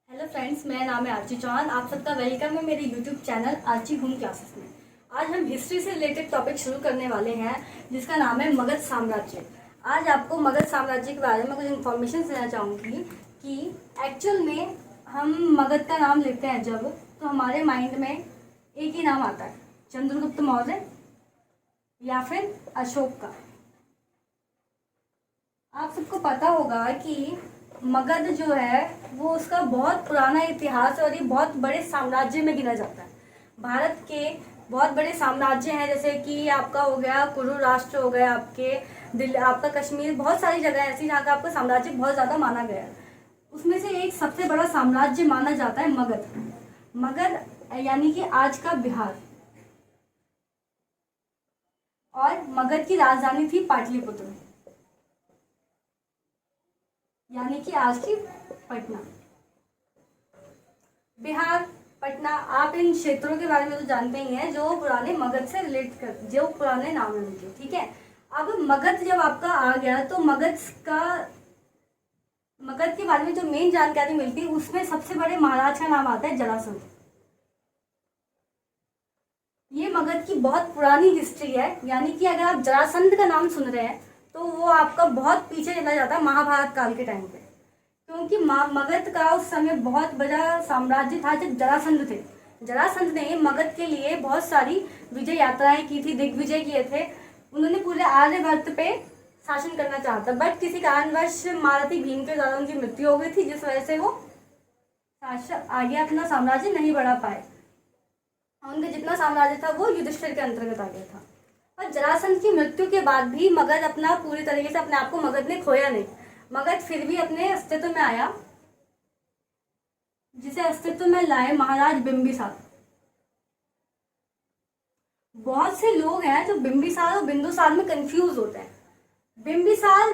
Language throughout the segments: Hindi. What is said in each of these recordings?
हेलो फ्रेंड्स, मेरा नाम है आरची चौहान। आप सबका वेलकम है मेरे यूट्यूब चैनल आरची होम क्लासेस में। आज हम हिस्ट्री से रिलेटेड टॉपिक शुरू करने वाले हैं जिसका नाम है मगध साम्राज्य। आज आपको मगध साम्राज्य के बारे में कुछ इन्फॉर्मेशन देना चाहूँगी कि एक्चुअल में हम मगध का नाम लेते हैं जब, तो हमारे माइंड में एक ही नाम आता है, चंद्रगुप्त मौर्य या फिर अशोक का। आप सबको पता होगा कि मगध जो है वो उसका बहुत पुराना इतिहास है और ये बहुत बड़े साम्राज्य में गिना जाता है। भारत के बहुत बड़े साम्राज्य हैं, जैसे कि आपका हो गया कुरु राष्ट्र, हो गया आपके दिल्ली, आपका कश्मीर, बहुत सारी जगह ऐसी जहाँ का आपका साम्राज्य बहुत ज़्यादा माना गया है। उसमें से एक सबसे बड़ा साम्राज्य माना जाता है मगध। मगध यानी कि आज का बिहार। और मगध की राजधानी थी पाटलिपुत्र, यानी कि आज की पटना। बिहार, पटना, आप इन क्षेत्रों के बारे में तो जानते ही हैं जो पुराने मगध से रिलेट कर, जो पुराने नाम है उनके, ठीक है। अब मगध जब आपका आ गया तो मगध के बारे में जो मेन जानकारी मिलती है उसमें सबसे बड़े महाराज का नाम आता है जरासंध। ये मगध की बहुत पुरानी हिस्ट्री है, यानी कि अगर आप जरासंध का नाम सुन रहे हैं तो वो आपका बहुत पीछे चला जाता है महाभारत काल के टाइम पे, क्योंकि मगध का उस समय बहुत बड़ा साम्राज्य था जब जरासंध थे। जरासंध ने मगध के लिए बहुत सारी विजय यात्राएं की थी, दिग्विजय किए थे। उन्होंने पूरे आर्यवर्त पे शासन करना चाहा था, बट किसी कारणवश महारथी भीम के द्वारा उनकी मृत्यु हो गई थी, जिस वजह से वो आगे अपना साम्राज्य नहीं बढ़ा पाए। उनका जितना साम्राज्य था वो युधिष्ठिर के अंतर्गत आ गया था। और जरासंध की मृत्यु के बाद भी मगध अपना पूरी तरीके से अपने आप को मगध ने खोया नहीं। मगध फिर भी अपने अस्तित्व में आया, जिसे अस्तित्व में लाए महाराज बिंबिसार। बहुत से लोग हैं जो बिंबिसार और बिंदुसार में कंफ्यूज होते हैं। बिंबिसार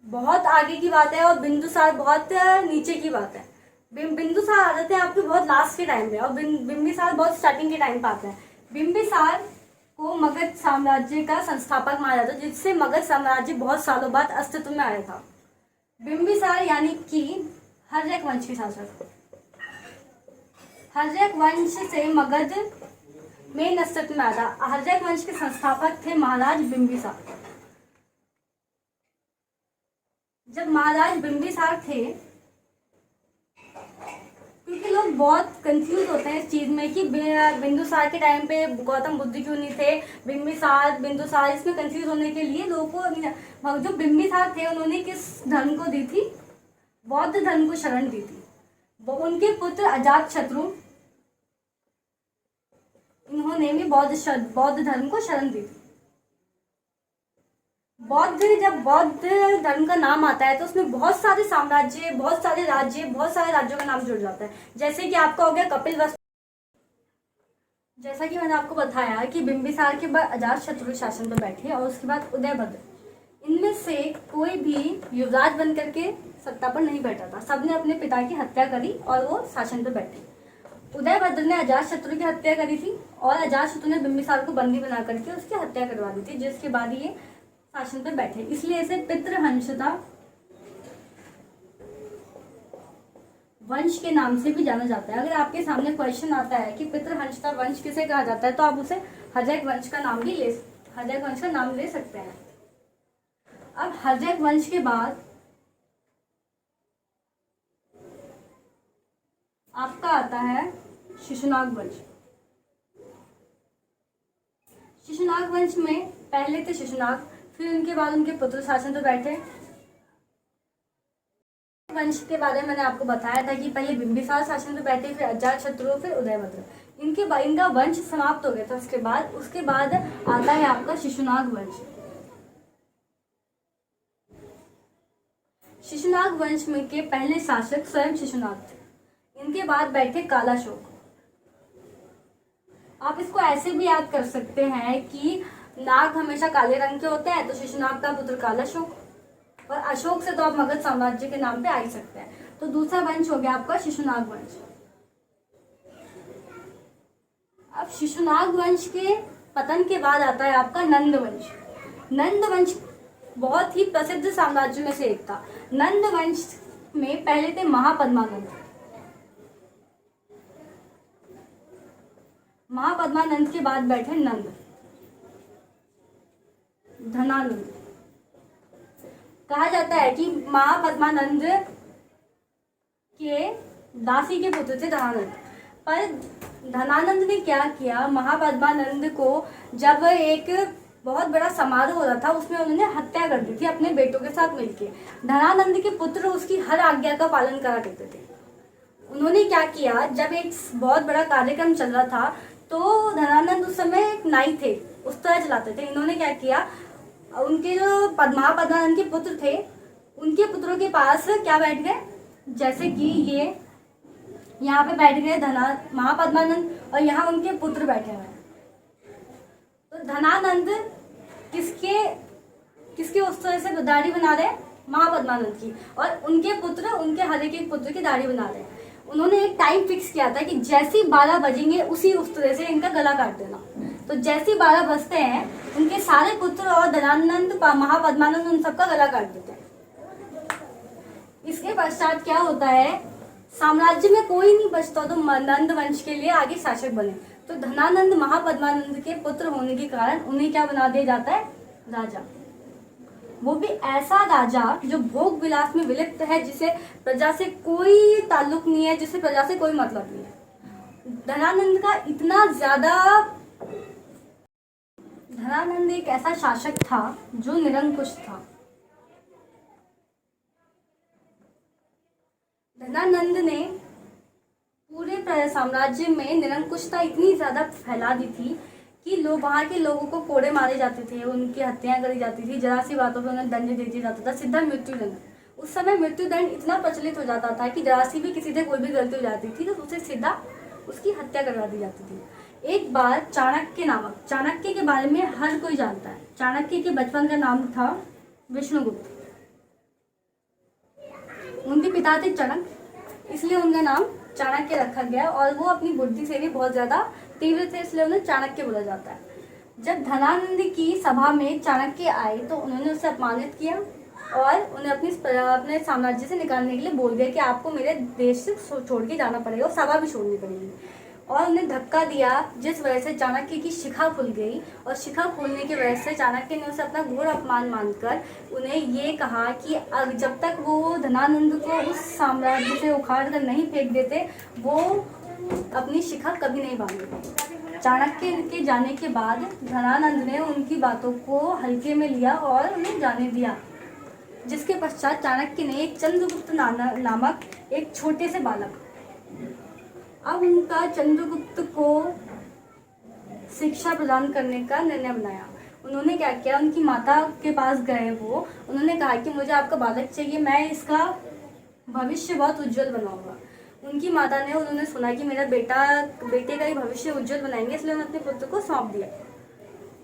बहुत आगे की बात है और बिंदुसार बहुत नीचे की बात है। बिंदुसार आ जाते हैं आपके बहुत लास्ट के टाइम पे और बिंबिसार बहुत स्टार्टिंग के टाइम पे आते हैं। बिंबिसार को मगध साम्राज्य का संस्थापक माना जाता है, जिससे मगध साम्राज्य बहुत सालों बाद अस्तित्व में आया था। बिंबिसार यानी कि हर्यक वंश के शासक। हर्यक वंश से मगध में अस्तित्व में आया था। हर्यक वंश के संस्थापक थे महाराज बिंबिसार। जब महाराज बिंबिसार थे, क्योंकि लोग बहुत कंफ्यूज होते हैं इस चीज में कि बिंदुसार के टाइम पे गौतम बुद्ध क्यों नहीं थे, बिंदुसार, इसमें कंफ्यूज होने के लिए लोगों को, जो बिंबिसार थे उन्होंने किस धर्म को दी थी, बौद्ध धर्म को शरण दी थी। वो उनके पुत्र अजातशत्रु, इन्होंने भी बौद्ध धर्म को शरण दी थी। जब बौद्ध धर्म का नाम आता है तो उसमें बहुत सारे साम्राज्य, बहुत सारे राज्य, बहुत सारे राज्यों का नाम जुड़ जाता है। जैसे कि आपका हो गया कपिलवस्तु। जैसा कि मैंने आपको बताया कि बिंबिसार के बाद अजातशत्रु शासन पर बैठे और उसके बाद उदयभद्र, इनमें से कोई भी युवराज बन करके सत्ता पर नहीं बैठा था। सबने अपने पिता की हत्या करी और वो शासन पर बैठे। उदयभद्र ने अजातशत्रु की हत्या करी थी और अजातशत्रु ने बिंबिसार को बंदी बना करके उसकी हत्या करवा दी थी, जिसके बाद ये शासन पर बैठे। इसलिए इसे पितृहंसता वंश के नाम से भी जाना जाता है। अगर आपके सामने क्वेश्चन आता है कि पितृहंसता वंश किसे कहा जाता है, तो आप उसे हर्यक वंश का नाम ले सकते हैं। अब हर्यक वंश के बाद आपका आता है शिशुनाग वंश। शिशुनाग वंश में पहले थे शिशुनाग, फिर उनके बाद उनके पुत्र शासन पर बैठे। वंश के बारे में मैंने आपको बताया था कि पहले बिंबिसार शासन पर बैठे, फिर अजातशत्रु, फिर उदयभद्र। इनका वंश समाप्त हो गया था। उसके बाद आता है आपका शिशुनाग वंश। शिशुनाग वंश में के पहले शासक स्वयं शिशुनाग थे। इनके बाद बैठे कालाशोक। आप इसको ऐसे भी याद कर सकते हैं कि नाग हमेशा काले रंग के होते हैं, तो शिशुनाग का पुत्र कालाशोक, और अशोक से तो आप मगध साम्राज्य के नाम पे आ ही सकते हैं। तो दूसरा वंश हो गया आपका शिशुनाग वंश। अब शिशुनाग वंश के पतन के बाद आता है आपका नंद वंश। नंद वंश बहुत ही प्रसिद्ध साम्राज्य में से एक था। नंद वंश में पहले थे महापद्मानंद। महापद्मानंद के बाद बैठे नंद, धनानंद। कहा जाता है कि महापद्मानंद के दासी के पुत्र थे धनानंद। पर धनानंद ने क्या किया, महापद्मानंद को जब एक बहुत बड़ा समारोह हो रहा था उसमें उन्होंने हत्या कर दी थी अपने बेटों के साथ मिलकर। धनानंद के पुत्र उसकी हर आज्ञा का पालन करा करते थे। उन्होंने क्या किया, जब एक बहुत बड़ा कार्यक्रम चल रहा था तो धनानंद उस समय एक नाई थे, उस तरह चलाते थे। इन्होंने क्या किया, उनके जो महापद्मानंद के पुत्र थे उनके पुत्रों के पास क्या बैठ गए, जैसे कि ये यहाँ पे बैठ गए महापद्मानंद और यहाँ उनके पुत्र बैठे हुए हैं। तो धनानंद किसके उस तरह से दाढ़ी बना रहे हैं, महापद्मानंद की, और उनके पुत्र उनके हर एक पुत्र की दाढ़ी बना रहे हैं। उन्होंने एक टाइम फिक्स किया था कि जैसे ही 12 बजेंगे उस तरह से इनका गला काट देना। तो जैसे ही 12 बजते हैं उनके सारे पुत्र और धनानंद महापद्मानंद उन सबका गला काट देते हैं। इसके पश्चात क्या होता है, साम्राज्य में कोई नहीं बचता तो नंद वंश के लिए आगे शासक बने। तो धनानंद महापद्मानंद के पुत्र होने के कारण उन्हें क्या बना दिया जाता है, राजा। वो भी ऐसा राजा जो भोग विलास में विलिप्त है, जिसे प्रजा से कोई ताल्लुक नहीं है, जिसे प्रजा से कोई मतलब नहीं है। धनानंद एक ऐसा शासक था जो निरंकुश था। धनानंद ने पूरे साम्राज्य में निरंकुशता इतनी ज्यादा फैला दी थी कि वहाँ के लोगों को कोड़े मारे जाते थे, उनकी हत्याएं करी जाती थी, जरा सी बातों पर उन्हें दंड दे दिया जाता था, सीधा मृत्युदंड। उस समय मृत्युदंड इतना प्रचलित हो जाता था कि जरा सी भी किसी से कोई भी गलती हो जाती थी तो उसे सीधा उसकी हत्या करवा दी जाती थी। एक बार चाणक्य के बारे में हर कोई जानता है। चाणक्य के बचपन का नाम था विष्णुगुप्त। उनके पिता थे चणक, इसलिए उनका नाम चाणक्य रखा गया, और वो अपनी बुद्धि से भी बहुत ज्यादा तीव्र थे, इसलिए उन्हें चाणक्य बोला जाता है। जब धनानंद की सभा में चाणक्य आए तो उन्होंने उसे अपमानित किया और उन्हें अपने साम्राज्य से निकालने के लिए बोल दिया कि आपको मेरे देश से छोड़ के जाना पड़ेगा और सभा भी छोड़नी पड़ेगी, और उन्हें धक्का दिया, जिस वजह से चाणक्य की शिखा खुल गई। और शिखा खुलने की वजह से चाणक्य ने उसे अपना घोर अपमान मानकर उन्हें ये कहा कि जब तक वो धनानंद को उस साम्राज्य से उखाड़ कर नहीं फेंक देते वो अपनी शिखा कभी नहीं बांधेंगे। चाणक्य के जाने के बाद धनानंद ने उनकी बातों को हल्के में लिया और उन्हें जाने दिया, जिसके पश्चात चाणक्य ने एक चंद्रगुप्त नामक एक छोटे से बालक, अब उनका चंद्रगुप्त को शिक्षा प्रदान करने का निर्णय बनाया। उन्होंने क्या किया, उनकी माता के पास गए वो, उन्होंने कहा कि मुझे आपका बालक चाहिए, मैं इसका भविष्य बहुत उज्जवल बनाऊंगा। उनकी माता ने, उन्होंने सुना कि मेरा बेटे का ही भविष्य उज्जवल बनाएंगे, इसलिए उन्होंने अपने पुत्र को सौंप दिया।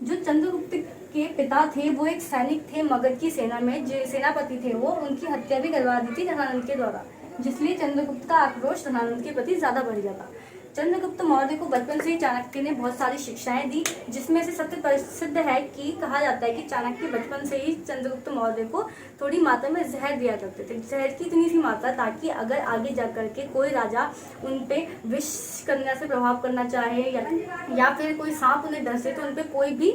जो चंद्रगुप्त के पिता थे वो एक सैनिक थे, मगध की सेना में जो सेनापति थे वो, उनकी हत्या भी करवा दी थी धनानंद के द्वारा, जिसलिए चंद्रगुप्त का आक्रोश धनानंद के प्रति ज्यादा बढ़ गया था। चंद्रगुप्त मौर्य को बचपन से ही चाणक्य ने बहुत सारी शिक्षाएं दी, जिसमें से सबसे प्रसिद्ध है कि कहा जाता है कि चाणक्य बचपन से ही चंद्रगुप्त मौर्य को थोड़ी मात्रा में जहर दिया करते थे। जहर की इतनी सी मात्रा ताकि अगर आगे जा करके कोई राजा उन पे विष कन्या से प्रभाव करना चाहे या फिर कोई सांप उन्हें डसे तो उन पर कोई भी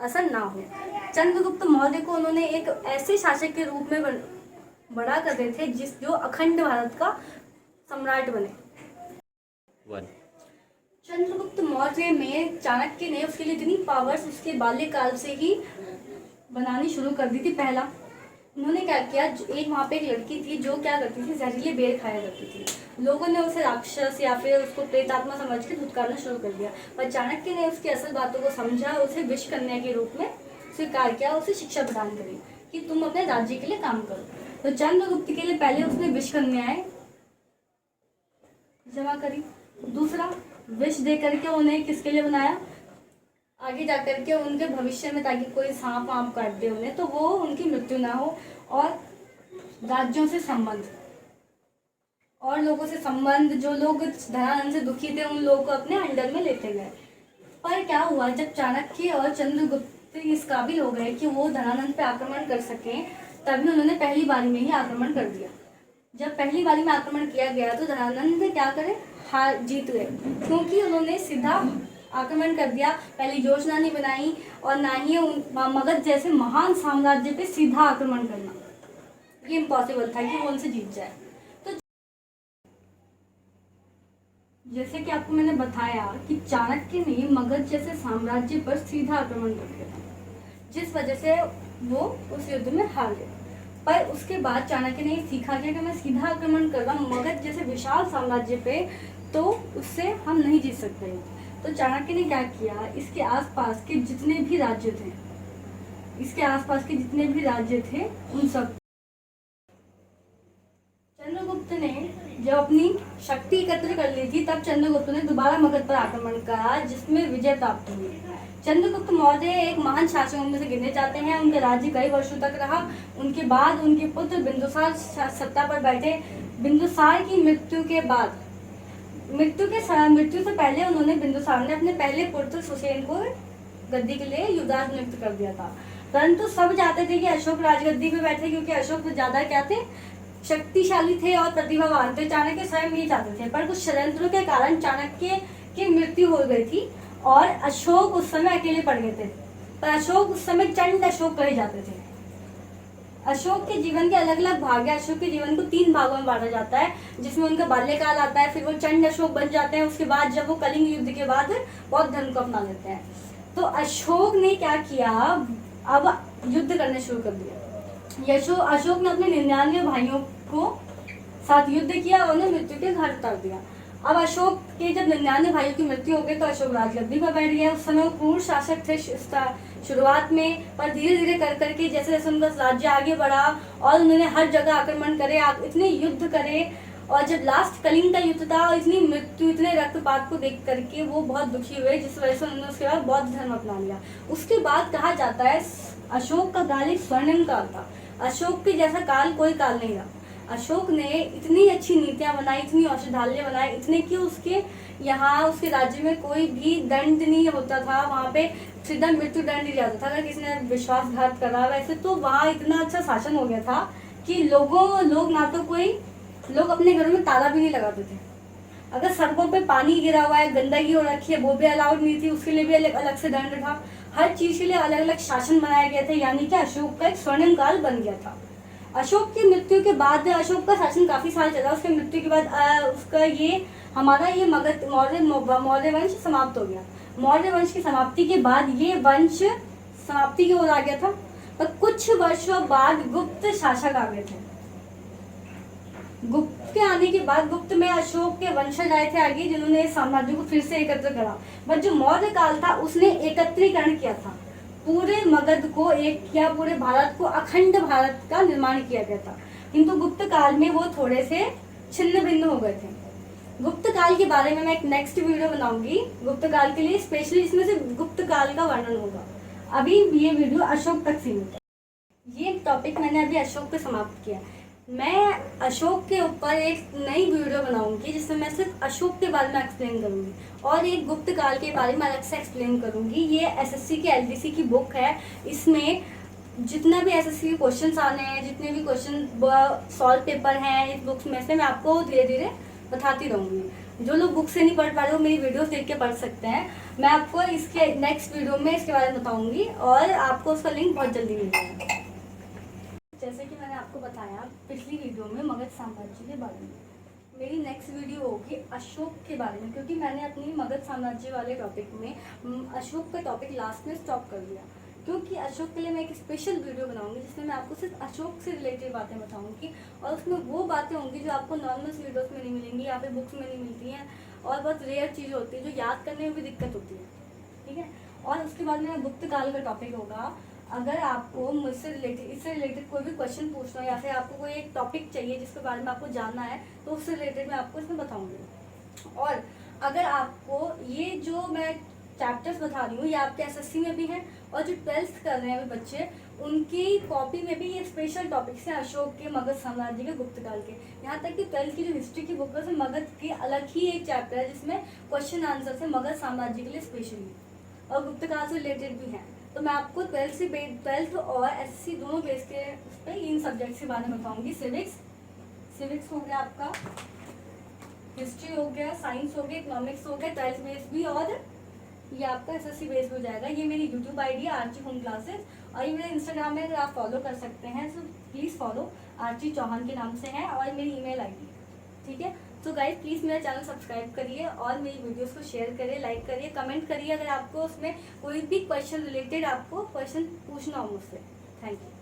असर ना हो। चंद्रगुप्त मौर्य को उन्होंने एक ऐसे शासक के रूप में बड़ा कर रहे थे जो अखंड भारत का सम्राट बने। चंद्रगुप्त मौर्य में चाणक्य ने उसके लिए इतनी पावर्स उसके बाल्यकाल से ही बनानी शुरू कर दी थी। पहला उन्होंने क्या किया, एक वहाँ पे एक लड़की थी जो क्या करती थी, जहरीले बेर खाया करती थी। लोगों ने उसे राक्षस या फिर उसको प्रेतात्मा समझ के धुतकारना शुरू कर दिया, पर चाणक्य ने उसकी असल बातों को समझा, उसे विष कन्या के रूप में स्वीकार किया, उसे शिक्षा प्रदान करी कि तुम अपने राज्य के लिए काम करो। तो चंद्रगुप्त के लिए पहले उसने विष कन्याएं जमा करी, दूसरा विष दे करके उन्हें किसके लिए बनाया, आगे जा करके उनके भविष्य में ताकि कोई सांप वाप काट दे उन्हें तो वो उनकी मृत्यु ना हो। और राज्यों से संबंध और लोगों से संबंध, जो लोग धनानंद से दुखी थे उन लोगों को अपने अंडर में लेते गए। पर क्या हुआ, जब चाणक्य और चंद्रगुप्त इस काबिल हो गए कि वो धनानंद पे आक्रमण कर सकें, तभी उन्होंने पहली बारी में ही आक्रमण कर दिया। जब पहली बारी में आक्रमण किया गया तो धनानंद क्या करे, हार जीत गए, क्योंकि उन्होंने सीधा आक्रमण कर दिया। पहले योजना नहीं बनाई और ना ही मगध जैसे महान साम्राज्य पे सीधा आक्रमण करना, ये इम्पॉसिबल था कि वो उनसे जीत जाए। तो जैसे कि आपको मैंने बताया कि चाणक्य ने मगध जैसे साम्राज्य पर सीधा आक्रमण कर दिया था, जिस वजह से वो उस युद्ध में हार गए। पर उसके बाद चाणक्य ने सीखा कि मैं सीधा आक्रमण कर रहा हूँ मगध जैसे विशाल साम्राज्य पे, तो उससे हम नहीं जीत सकते। तो चाणक्य ने क्या किया, इसके आसपास के जितने भी राज्य थे, उन सब, चंद्रगुप्त ने जब अपनी शक्ति एकत्र कर ली थी, तब चंद्रगुप्त ने दोबारा मगध पर आक्रमण करा, जिसमें विजय प्राप्त हुई। चंद्रगुप्त मौर्य एक महान शासकों में से गिने जाते हैं। उनका राज्य कई वर्षों तक रहा। उनके बाद उनके पुत्र बिंदुसार सत्ता पर बैठे। बिंदुसार की मृत्यु से पहले उन्होंने बिंदुसार ने अपने पहले पुत्र सुसेन को गद्दी के लिए युवराज नियुक्त कर दिया था। परंतु सब चाहते थे कि अशोक राजगद्दी पे बैठे, क्योंकि अशोक ज्यादा क्या थे, शक्तिशाली थे और प्रतिभावान थे। चाणक्य स्वयं ये चाहते थे, पर कुछ षड्यंत्रों के कारण चाणक्य की मृत्यु हो गई थी और अशोक उस समय अकेले पड़ गए थे। पर अशोक उस समय चंड अशोक कहे जाते थे। अशोक के जीवन के अलग अलग भाग है। अशोक के जीवन को 3 भागों में बांटा जाता है, जिसमें उनका बाल्यकाल आता है, फिर वो चंड अशोक बन जाते हैं। उसके बाद जब वो कलिंग युद्ध के बाद बौद्ध धर्म को अपना लेते हैं। तो अशोक ने क्या किया, अब युद्ध करने शुरू कर दिया। अशोक ने अपने 99 भाइयों को साथ युद्ध किया और उन्हें मृत्यु के घाट उतार दिया। अब अशोक के जब 99 भाइयों की मृत्यु हो गई, तो अशोक राजगद्दी पर बैठ गया। उस समय वो क्रूर शासक थे शुरुआत में, पर धीरे धीरे कर करके जैसे जैसे उनका राज्य आगे बढ़ा और उन्होंने हर जगह आक्रमण करे, इतने युद्ध करे, और जब लास्ट कलिंग का युद्ध था, इतनी मृत्यु, इतने रक्तपात को देख करके वो बहुत दुखी हुए, जिस वजह से उन्होंने उसके बाद बौद्ध धर्म अपना लिया। उसके बाद कहा जाता है अशोक का काल एक स्वर्णिम काल था। अशोक के जैसा काल कोई काल नहीं रहा। अशोक ने इतनी अच्छी नीतियां बनाई, इतनी औषधालय बनाए, इतने कि उसके राज्य में कोई भी दंड नहीं होता था। वहाँ पे सीधा मृत्यु दंड दिया जाता था अगर किसी ने विश्वासघात करा। वैसे तो वहाँ इतना अच्छा शासन हो गया था कि लोग अपने घरों में ताला भी नहीं लगाते थे। अगर सड़कों पे पानी गिरा हुआ है, गंदगी हो रखी है, वो भी अलाउड नहीं थी, उसके लिए भी अलग से दंड था। हर चीज के लिए अलग अलग शासन बनाए गए थे, यानी कि अशोक का एक स्वर्णिम काल बन गया था। अशोक की मृत्यु के बाद अशोक का शासन काफी साल चला। उसकी मृत्यु के बाद हमारा मौर्य वंश समाप्त हो गया। मौर्य वंश की समाप्ति के बाद ये वंश समाप्ति की ओर आ गया था। और कुछ वर्षों बाद गुप्त शासक आ गए थे। गुप्त के आने के बाद गुप्त में अशोक के वंशज आए थे आगे, जिन्होंने साम्राज्य को फिर से एकत्र करा। बट जो मौर्य काल था उसने एकत्रीकरण किया था, पूरे मगध को एक किया, पूरे भारत को, अखंड भारत का निर्माण किया गया था। किंतु गुप्त काल में वो थोड़े से छिन्न भिन्न हो गए थे। गुप्त काल के बारे में मैं एक नेक्स्ट वीडियो बनाऊंगी गुप्त काल के लिए स्पेशली, इसमें से गुप्त काल का वर्णन होगा। अभी ये वीडियो अशोक तक सीमित है। ये टॉपिक मैंने अभी अशोक पे समाप्त किया। मैं अशोक के ऊपर एक नई वीडियो बनाऊंगी जिसमें मैं सिर्फ अशोक के बारे में एक्सप्लेन करूंगी और एक गुप्त काल के बारे में अलग से एक्सप्लेन करूंगी। ये एसएससी की एलडीसी की बुक है। इसमें जितना भी एसएससी के क्वेश्चन आने हैं, जितने भी क्वेश्चन सॉल्व पेपर हैं, इस बुक्स में से मैं आपको धीरे धीरे बताती रहूंगी। जो लोग बुक से नहीं पढ़ पा रहे हो, मेरी वीडियोस देख के पढ़ सकते हैं। मैं आपको इसके नेक्स्ट वीडियो में इसके बारे में बताऊंगी और आपको उसका लिंक बहुत जल्दी मिल जाएगा। जैसे कि मैंने आपको बताया पिछली वीडियो में मगध साम्राज्य के बारे में, मेरी नेक्स्ट वीडियो होगी अशोक के बारे में, क्योंकि मैंने अपनी मगध साम्राज्य वाले टॉपिक में अशोक का टॉपिक लास्ट में स्टॉप कर दिया। क्योंकि अशोक के लिए मैं एक स्पेशल वीडियो बनाऊंगी जिसमें मैं आपको सिर्फ अशोक से रिलेटेड बातें बताऊंगी और उसमें वो बातें होंगी जो आपको नॉर्मल वीडियोस में नहीं मिलेंगी या फिर बुक्स में नहीं मिलती हैं और बहुत रेयर चीज़ें होती है जो याद करने में भी दिक्कत होती है, ठीक है। और उसके बाद मेरा गुप्त काल का टॉपिक होगा। अगर आपको मुझसे इससे रिलेटेड कोई भी क्वेश्चन पूछना है या फिर आपको कोई एक टॉपिक चाहिए जिसके बारे में आपको जानना है तो उससे रिलेटेड मैं आपको इसमें बताऊंगी। और अगर आपको ये जो मैं चैप्टर्स बता रही हूँ ये आपके एसएससी में भी हैं और जो 12th कर रहे हैं अभी बच्चे उनकी कॉपी में भी ये स्पेशल टॉपिक्स हैं अशोक के, मगध साम्राज्य के, गुप्त काल के। यहाँ तक कि 12th की जो हिस्ट्री की बुक है उसमें मगध की अलग ही एक चैप्टर है जिसमें क्वेश्चन आंसर है मगध साम्राज्य के लिए स्पेशली और गुप्त काल से रिलेटेड भी हैं। तो मैं आपको 12th और एसएससी दोनों बेस के उस पर इन सब्जेक्ट्स के बारे में बताऊंगी। सिविक्स हो गया आपका, हिस्ट्री हो गया, साइंस हो गया, इकोनॉमिक्स हो गया, 12th बेस भी और ये आपका SSC बेस हो जाएगा। ये मेरी यूट्यूब आईडी है आर्ची होम क्लासेस, और ये मेरे इंस्टाग्राम में आप फॉलो कर सकते हैं, so please follow, Archi Chauhan के नाम से है, और मेरी ईमेल आईडी है, ठीक है। तो गाइज प्लीज़ मेरा चैनल सब्सक्राइब करिए और मेरी वीडियोस को शेयर करिए, लाइक करिए, कमेंट करिए अगर आपको उसमें कोई भी क्वेश्चन रिलेटेड आपको क्वेश्चन पूछना हो मुझसे। Thank you.